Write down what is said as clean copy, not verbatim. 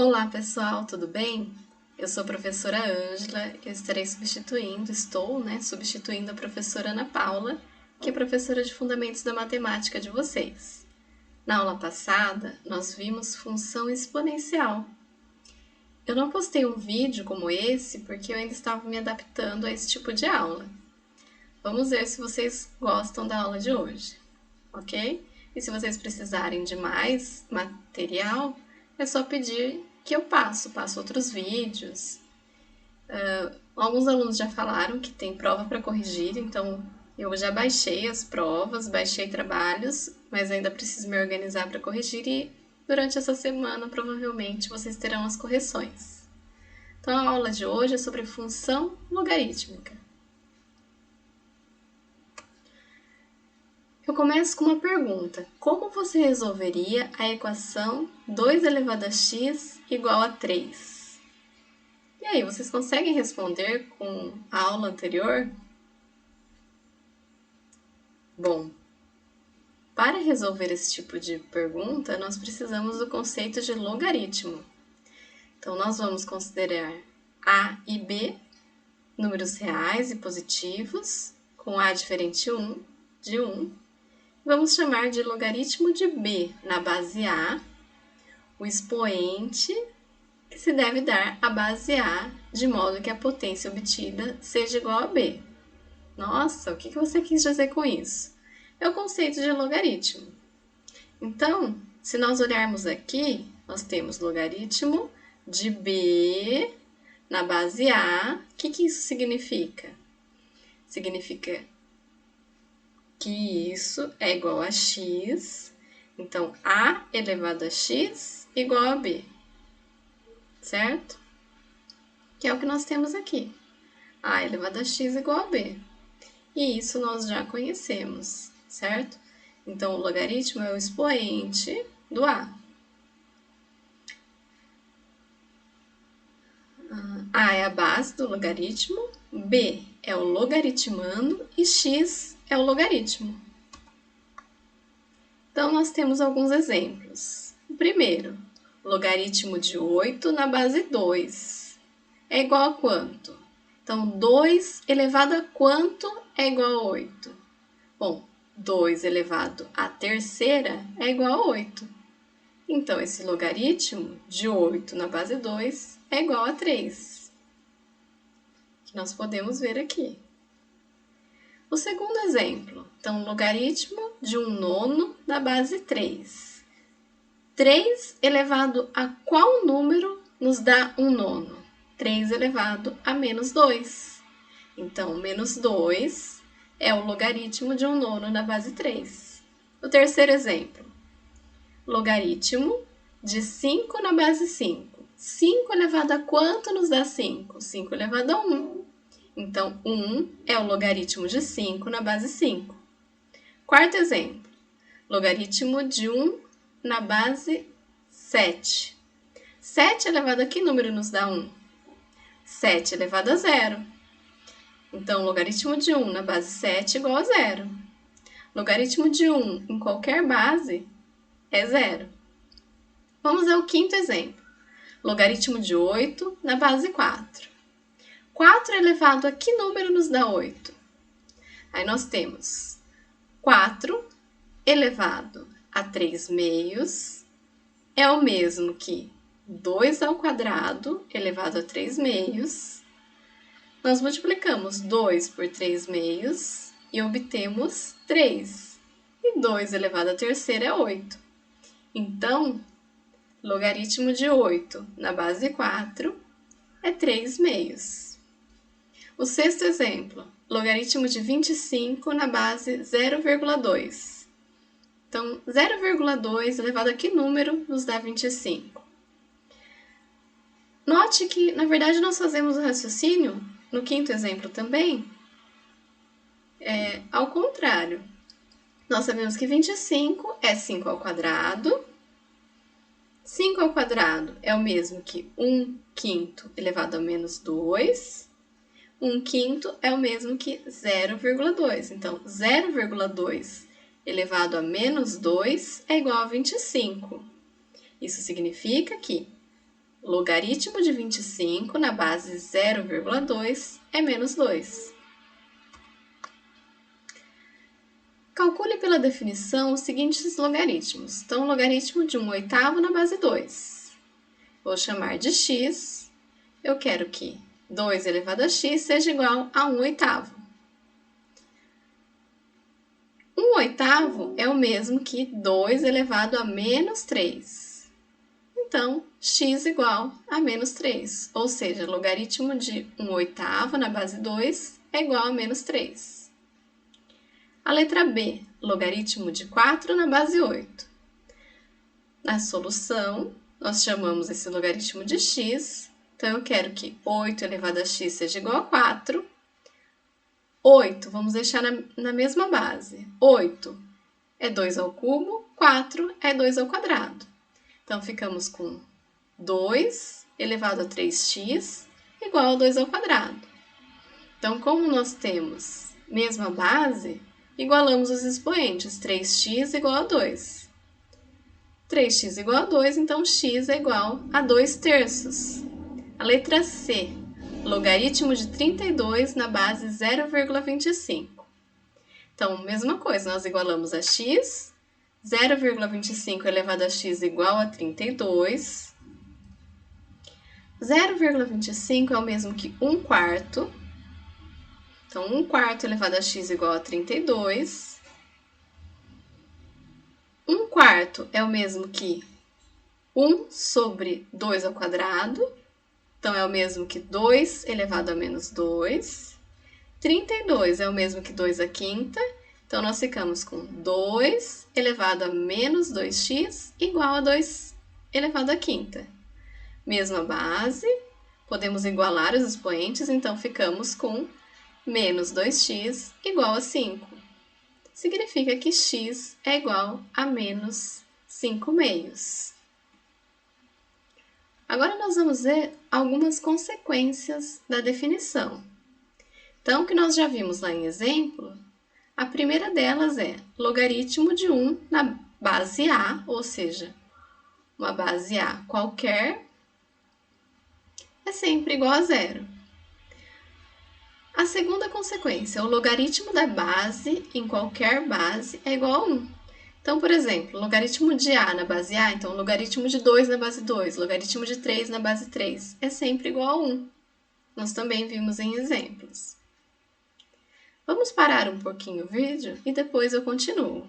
Olá pessoal, tudo bem? Eu sou a professora Ângela, eu estou substituindo a professora Ana Paula, que é professora de Fundamentos da Matemática de vocês. Na aula passada, nós vimos função exponencial. Eu não postei um vídeo como esse porque eu ainda estava me adaptando a esse tipo de aula. Vamos ver se vocês gostam da aula de hoje, ok? E se vocês precisarem de mais material, é só pedir que eu passo outros vídeos. Alguns alunos já falaram que tem prova para corrigir, então eu já baixei as provas, baixei trabalhos, mas ainda preciso me organizar para corrigir e durante essa semana provavelmente vocês terão as correções. Então a aula de hoje é sobre função logarítmica. Eu começo com uma pergunta. Como você resolveria a equação 2 elevado a x igual a 3? E aí, vocês conseguem responder com a aula anterior? Bom, para resolver esse tipo de pergunta, nós precisamos do conceito de logaritmo. Então, nós vamos considerar a e b, números reais e positivos, com a diferente de 1. Vamos chamar de logaritmo de b na base a, o expoente que se deve dar à base a, de modo que a potência obtida seja igual a b. Nossa, o que você quis dizer com isso? É o conceito de logaritmo. Então, se nós olharmos aqui, nós temos logaritmo de b na base a. O que isso significa? Significa que isso é igual a x, então a elevado a x igual a b, certo? Que é o que nós temos aqui, a elevado a x igual a b. E isso nós já conhecemos, certo? Então, o logaritmo é o expoente do a. A é a base do logaritmo, b é o logaritmando e x é o logaritmo. Então, nós temos alguns exemplos. O primeiro, logaritmo de 8 na base 2 é igual a quanto? Então, 2 elevado a quanto é igual a 8? Bom, 2 elevado à terceira é igual a 8. Então, esse logaritmo de 8 na base 2 é igual a 3. Que nós podemos ver aqui. O segundo exemplo, então, logaritmo de 1/9 na base 3. 3 elevado a qual número nos dá 1/9? 3 elevado a menos 2. Então, menos 2 é o logaritmo de 1/9 na base 3. O terceiro exemplo, logaritmo de 5 na base 5. 5 elevado a quanto nos dá 5? 5 elevado a 1. Então, 1 é o logaritmo de 5 na base 5. Quarto exemplo, logaritmo de 1 na base 7. 7 elevado a que número nos dá 1? 7 elevado a 0. Então, logaritmo de 1 na base 7 igual a 0. Logaritmo de 1 em qualquer base é 0. Vamos ao quinto exemplo. Logaritmo de 8 na base 4. 4 elevado a que número nos dá 8? Aí nós temos 4 elevado a 3 meios é o mesmo que 2 ao quadrado elevado a 3 meios. Nós multiplicamos 2 por 3 meios e obtemos 3. E 2 elevado à terceira é 8. Então, logaritmo de 8 na base 4 é 3 meios. O sexto exemplo, logaritmo de 25 na base 0,2. Então, 0,2 elevado a que número nos dá 25? Note que, na verdade, nós fazemos o raciocínio, no quinto exemplo também, ao contrário. Nós sabemos que 25 é 5 ao quadrado. 5 ao quadrado é o mesmo que 1/5 elevado a menos 2. 1/5 é o mesmo que 0,2. Então, 0,2 elevado a menos 2 é igual a 25. Isso significa que logaritmo de 25 na base 0,2 é menos 2. Calcule pela definição os seguintes logaritmos. Então, o logaritmo de 1/8 na base 2. Vou chamar de x. Eu quero que 2 elevado a x seja igual a 1/8. 1/8 é o mesmo que 2 elevado a menos 3. Então, x igual a menos 3. Ou seja, logaritmo de 1/8 na base 2 é igual a menos 3. A letra B, logaritmo de 4 na base 8. Na solução, nós chamamos esse logaritmo de x. Então, eu quero que 8 elevado a x seja igual a 4. 8, vamos deixar na mesma base. 8 é 2 ao cubo, 4 é 2 ao quadrado. Então, ficamos com 2 elevado a 3x igual a 2 ao quadrado. Então, como nós temos mesma base, igualamos os expoentes. 3x igual a 2. 3x igual a 2, então x é igual a 2/3. A letra C, logaritmo de 32 na base 0,25. Então, mesma coisa, nós igualamos a x, 0,25 elevado a x igual a 32. 0,25 é o mesmo que 1/4. Então, 1/4 elevado a x igual a 32. 1/4 é o mesmo que 1 sobre 2 ao quadrado. Então, é o mesmo que 2 elevado a menos 2. 32 é o mesmo que 2 à quinta. Então, nós ficamos com 2 elevado a menos 2x igual a 2 elevado à quinta. Mesma base, podemos igualar os expoentes, então ficamos com menos 2x igual a 5. Significa que x é igual a menos 5/2. Agora, nós vamos ver algumas consequências da definição. Então, o que nós já vimos lá em exemplo, a primeira delas é logaritmo de 1 na base A, ou seja, uma base A qualquer, é sempre igual a 0. A segunda consequência, o logaritmo da base em qualquer base é igual a 1. Então, por exemplo, logaritmo de A na base A, então logaritmo de 2 na base 2, logaritmo de 3 na base 3, é sempre igual a 1. Nós também vimos em exemplos. Vamos parar um pouquinho o vídeo e depois eu continuo.